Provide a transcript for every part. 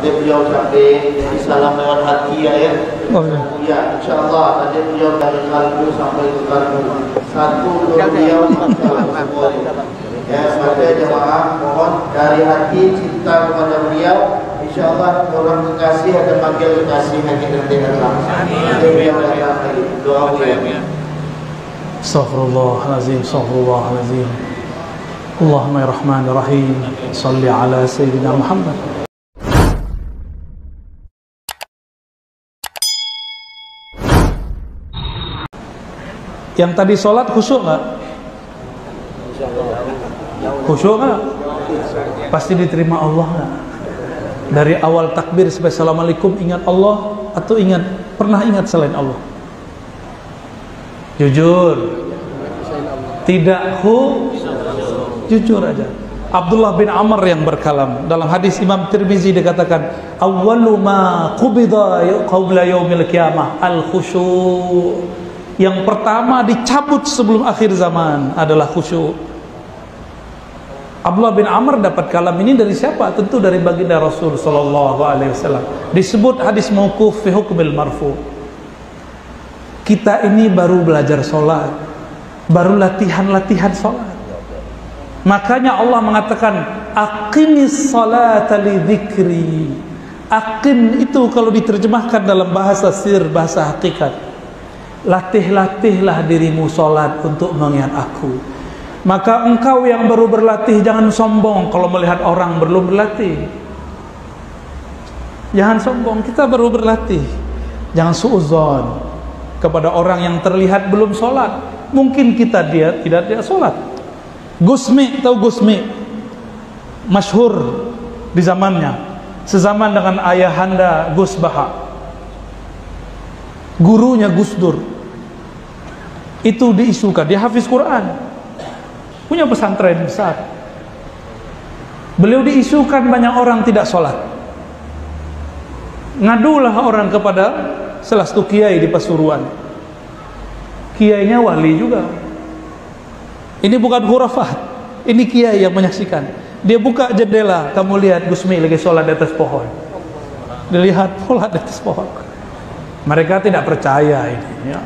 Tadi beliau sampai jadi salam lewat hati ya. Ya, insyaAllah tadi beliau dari kalbu sampai ke kalbu. Satu dua beliau semua. Ya, sebagai jemaah mohon dari hati cinta kepada beliau. InsyaAllah orang kekasih akan panggil kekasih hati nanti datang. Nanti beliau datang lagi. Doa beliau. Astaghfirullahaladzim, astaghfirullahaladzim. Allahumma ya Rahman ya Rahim, salli ala Sayyidina Muhammad. Yang tadi sholat khusyuk nggak? Khusyuk nggak? Pasti diterima Allah nggak? Dari awal takbir sampai assalamualaikum ingat Allah atau pernah ingat selain Allah? Jujur, tidak jujur aja. Abdullah bin Amr yang berkalam dalam hadis Imam Tirmizi dikatakan awwalu ma qubida qabla yaumil qiyamah al-khusyu'. Yang pertama dicabut sebelum akhir zaman adalah khusyuk. Abdullah bin Amr dapat kalam ini dari siapa? Tentu dari baginda Rasul sallallahu alaihi wasallam. Disebut hadis mauquf fi hukmil marfu'. Kita ini baru belajar sholat, baru latihan sholat. Makanya Allah mengatakan aqimis sholata li dzikri. Aqim itu kalau diterjemahkan dalam bahasa sir, bahasa hakikat, latih-latihlah dirimu sholat untuk mengingat aku. Maka engkau yang baru berlatih jangan sombong kalau melihat orang belum berlatih. Jangan sombong, kita baru berlatih. Jangan suudzon kepada orang yang terlihat belum sholat. Mungkin dia tidak sholat. Gusmi, tahu Gusmi? Masyhur di zamannya, sezaman dengan ayahanda Gus Baha, gurunya Gus Dur. Itu diisukan, dia hafiz Quran, punya pesantren besar. Beliau diisukan banyak orang tidak sholat. Ngadulah orang kepada salah satu kiai di Pasuruan. Kiainya wali juga. Ini bukan khurafat, ini kiai yang menyaksikan. Dia buka jendela, kamu lihat Gusmi lagi sholat di atas pohon. Dilihat sholat di atas pohon. Mereka tidak percaya ini ya.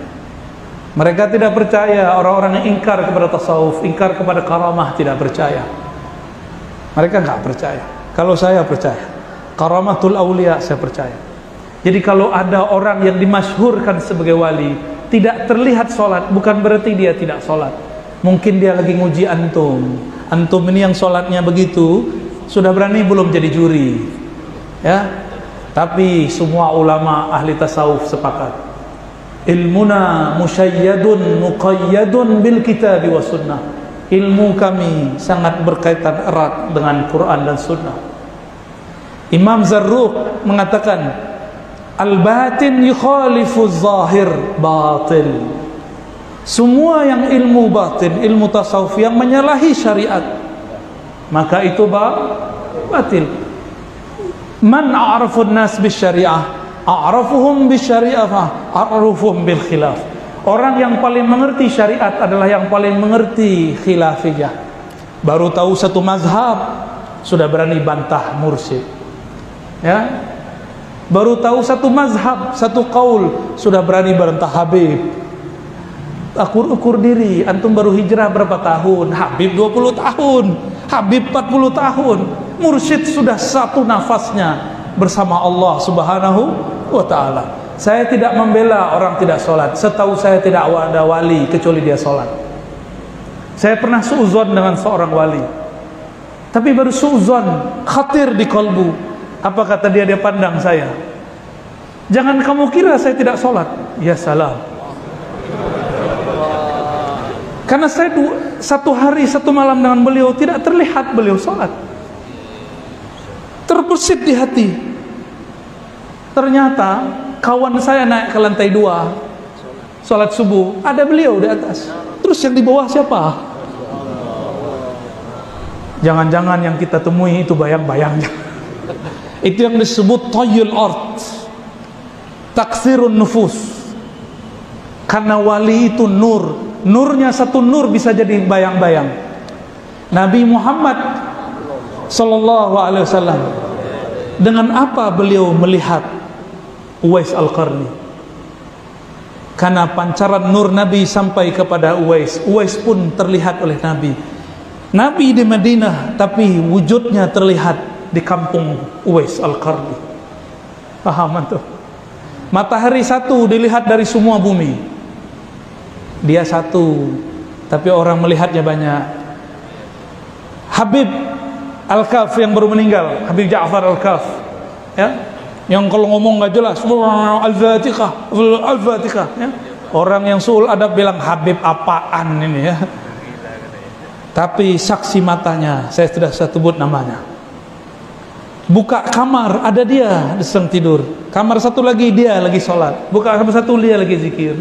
Mereka tidak percaya, orang-orang yang ingkar kepada tasawuf, ingkar kepada karamah, tidak percaya. Mereka nggak percaya. Kalau saya percaya, karamatul aulia saya percaya. Jadi kalau ada orang yang dimasyhurkan sebagai wali, tidak terlihat sholat, bukan berarti dia tidak sholat. Mungkin dia lagi nguji antum. Antum ini yang sholatnya begitu, sudah berani belum jadi juri? Ya. Tapi semua ulama ahli tasawuf sepakat. Ilmuna musyayyadun muqayyadun bil kitab wa sunnah. Ilmu kami sangat berkaitan erat dengan Quran dan sunnah. Imam Zarruq mengatakan al-batin yukhalifu zahir batil. Semua yang ilmu batin, ilmu tasawuf yang menyalahi syariat, maka itu batil. Man a'rafun nas bis syariah, a'rafuhum bis syariah, a'rafuhum bil khilaf. Orang yang paling mengerti syariat adalah yang paling mengerti khilafiyah. Baru tahu satu mazhab sudah berani bantah mursyid. Ya. Baru tahu satu mazhab, satu qaul sudah berani bantah Habib. Ukur diri, antum baru hijrah berapa tahun? Habib 20 tahun, Habib 40 tahun. Mursyid sudah satu nafasnya bersama Allah Subhanahu wa ta'ala. Saya tidak membela orang tidak sholat. Setahu saya tidak ada wali kecuali dia sholat. Saya pernah suuzon dengan seorang wali, tapi baru suuzon, khatir di kalbu. Apa kata dia pandang saya? Jangan kamu kira saya tidak sholat. Ya salam. Karena saya satu hari satu malam dengan beliau tidak terlihat beliau sholat. Terbesit di hati. Ternyata kawan saya naik ke lantai 2 sholat subuh, ada beliau di atas. Terus yang di bawah siapa? Jangan-jangan yang kita temui itu bayang-bayangnya. Itu yang disebut tayyul ard, taksirun nufus. Karena wali itu nur. Nurnya satu nur bisa jadi bayang-bayang. Nabi Muhammad sallallahu alaihi wasallam Dengan apa beliau melihat Uwais Al-Qarni? Karena pancaran nur Nabi sampai kepada Uwais. Uwais pun terlihat oleh Nabi. Nabi di Madinah, tapi wujudnya terlihat di kampung Uwais Al-Qarni. Paham tuh? Matahari satu dilihat dari semua bumi. Dia satu, tapi orang melihatnya banyak. Habib Al-Kaf yang baru meninggal, Habib Ja'far Al-Kaf, ya, yang kalau ngomong nggak jelas, Al-Fatihah, Al-Fatihah, ya. Orang yang suul adab bilang Habib apaan ini, ya. Tapi saksi matanya, saya sudah sebut namanya. Buka kamar, ada dia sedang tidur. Kamar satu lagi dia lagi sholat. Buka kamar satu dia lagi zikir.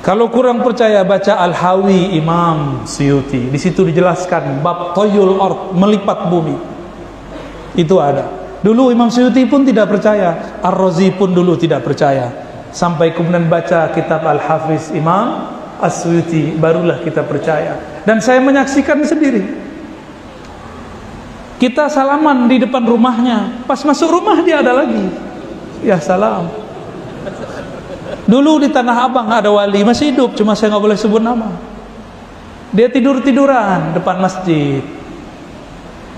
Kalau kurang percaya, baca Al-Hawi Imam Suyuti. Di situ dijelaskan bab toyul ard, melipat bumi. Itu ada. Dulu Imam Suyuti pun tidak percaya, Ar-Razi pun dulu tidak percaya. Sampai kemudian baca kitab Al-Hafiz Imam As-Suyuti, barulah kita percaya. Dan saya menyaksikan sendiri. Kita salaman di depan rumahnya, pas masuk rumah dia ada lagi. Ya salam. Dulu di Tanah Abang ada wali, masih hidup, cuma saya nggak boleh sebut nama. Dia tidur-tiduran depan masjid.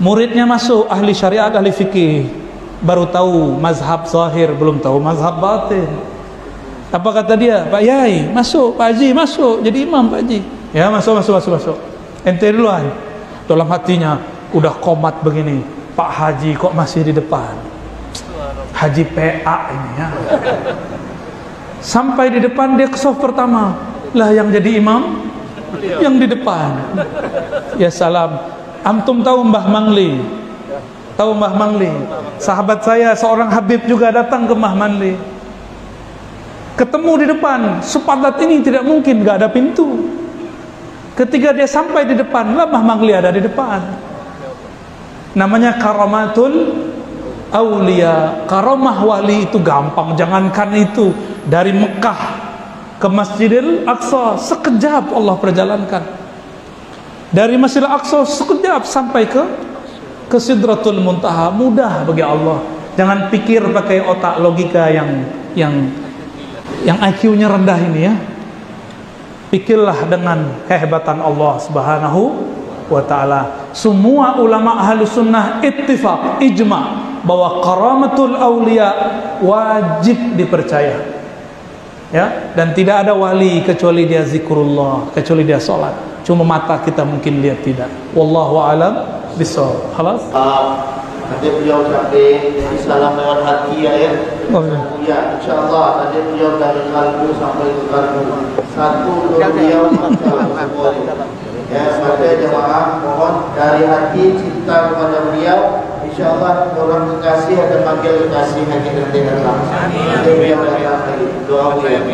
Muridnya masuk, ahli syariat, ahli fikih, baru tahu mazhab zahir, belum tahu mazhab batin. Apa kata dia? Pak Yai masuk, Pak Haji masuk, jadi imam Pak Haji. Ya masuk. Ente duluan. Dalam hatinya udah komat begini, Pak Haji kok masih di depan? Haji PA ini, ya. Sampai di depan dia ke saf pertama, lah yang jadi imam yang di depan. Ya salam. Antum tahu Mbah Mangli? Tahu Mbah Mangli? Sahabat saya seorang Habib juga datang ke Mbah Mangli. Ketemu di depan, sepadat ini tidak mungkin, gak ada pintu. Ketika dia sampai di depan, lah Mbah Mangli ada di depan. Namanya karamatul aulia. Karamah wali itu gampang, jangankan itu, dari Mekah ke Masjidil Aqsa sekejap Allah perjalankan. Dari Masjidil Aqsa sekejap sampai ke Sidratul Muntaha, mudah bagi Allah. Jangan pikir pakai otak logika yang IQ-nya rendah ini, ya. Pikirlah dengan kehebatan Allah Subhanahu wa ta'ala. Semua ulama ahli sunnah ittifaq, ijma' bahwa karamatul awliya wajib dipercaya, ya. Dan tidak ada wali kecuali dia zikrullah, kecuali dia sholat. Cuma mata kita mungkin lihat tidak. Wallahu a'lam bishawab. Khalas. Nanti beliau sampai salam lewat hati, ya. Ya, insyaallah nanti beliau dari kalbu sampai ke kalbu. Satu beliau ya, pada jemaah mohon dari hati cinta kepada beliau. Insyaallah orang kekasih akan panggil kekasih hati nanti datang. Nanti beliau datang lagi. Doa beliau.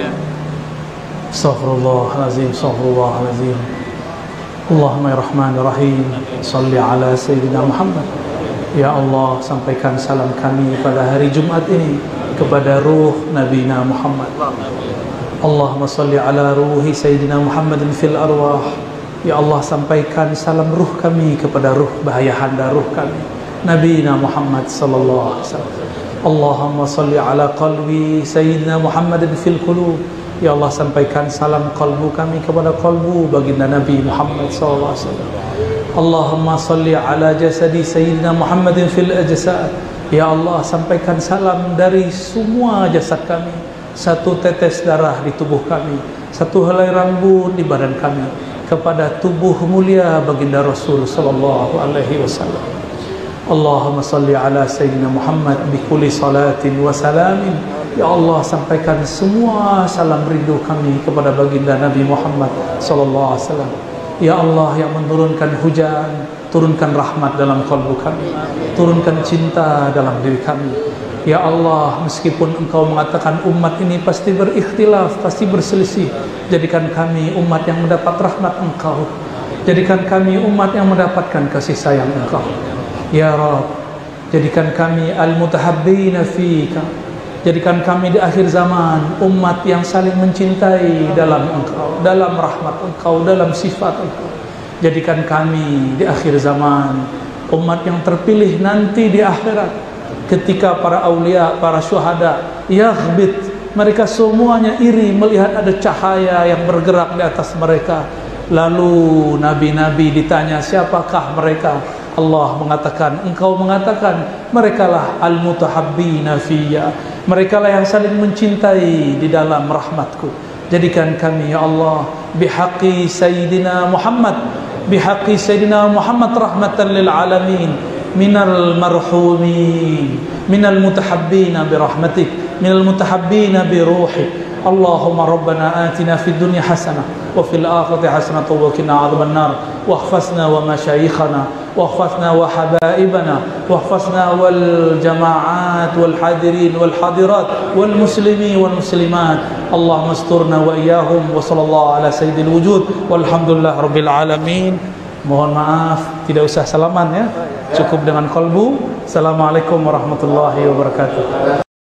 Astaghfirullahalazim, astaghfirullahalazim. Allahumma ya Rahman ya Rahim, salli ala Sayyidina Muhammad. Ya Allah, sampaikan salam kami pada hari Jumat ini kepada ruh Nabi Muhammad. Allahumma salli ala ruhi Sayyidina Muhammadin fil arwah. Ya Allah, sampaikan salam ruh kami kepada ruh bahayahanda ruh kami, Nabi Muhammad sallallahu alaihi wasallam. Allahumma salli ala qalbi Sayyidina Muhammadin fil qulub. Ya Allah, sampaikan salam kalbu kami kepada kalbu baginda Nabi Muhammad sallallahu alaihi wasallam. Allahumma salli ala jasadi Sayyidina Muhammadin fil ajsad. Ya Allah, sampaikan salam dari semua jasad kami, satu tetes darah di tubuh kami, satu helai rambut di badan kami, kepada tubuh mulia baginda Rasul sallallahu alaihi wasallam. Allahumma salli ala Sayyidina Muhammad bi kulli salatin wa salamin. Ya Allah, sampaikan semua salam rindu kami kepada baginda Nabi Muhammad sallallahu alaihi wasallam. Ya Allah yang menurunkan hujan, turunkan rahmat dalam kalbu kami, turunkan cinta dalam diri kami. Ya Allah, meskipun Engkau mengatakan umat ini pasti berikhtilaf, pasti berselisih, jadikan kami umat yang mendapat rahmat Engkau, jadikan kami umat yang mendapatkan kasih sayang Engkau. Ya Rabb, jadikan kami al-mutahabbina fika, jadikan kami di akhir zaman umat yang saling mencintai dalam Engkau, dalam rahmat Engkau, dalam sifat Engkau. Jadikan kami di akhir zaman umat yang terpilih nanti di akhirat, ketika para aulia, para syuhada yaghbit, mereka semuanya iri melihat ada cahaya yang bergerak di atas mereka. Lalu nabi-nabi ditanya, siapakah mereka? Allah mengatakan, engkau mengatakan merekalah al-mutahabbina fiyya, merekalah yang saling mencintai di dalam rahmatku. Jadikan kami ya Allah bihaqqi sayyidina Muhammad, bihaqqi sayyidina Muhammad rahmatan lil alamin, minal marhumin, minal mutahabbina birahmatik, minal mutahabbina biruhik. Allahumma rabbana atina fid dunya hasanah wa fil akhirati hasanah wa qina adzaban nar, واحفظنا ومشايخنا واحفظنا وحبائبنا واحفظنا والجماعات والحاضرين والحاضرات والمسلمين والمسلمات. اللهم استرنا وإياهم وصلى الله على سيد الوجود والحمد لله رب العالمين. Mohon maaf, tidak usah salaman ya, cukup dengan qalbu. Assalamualaikum warahmatullahi wabarakatuh.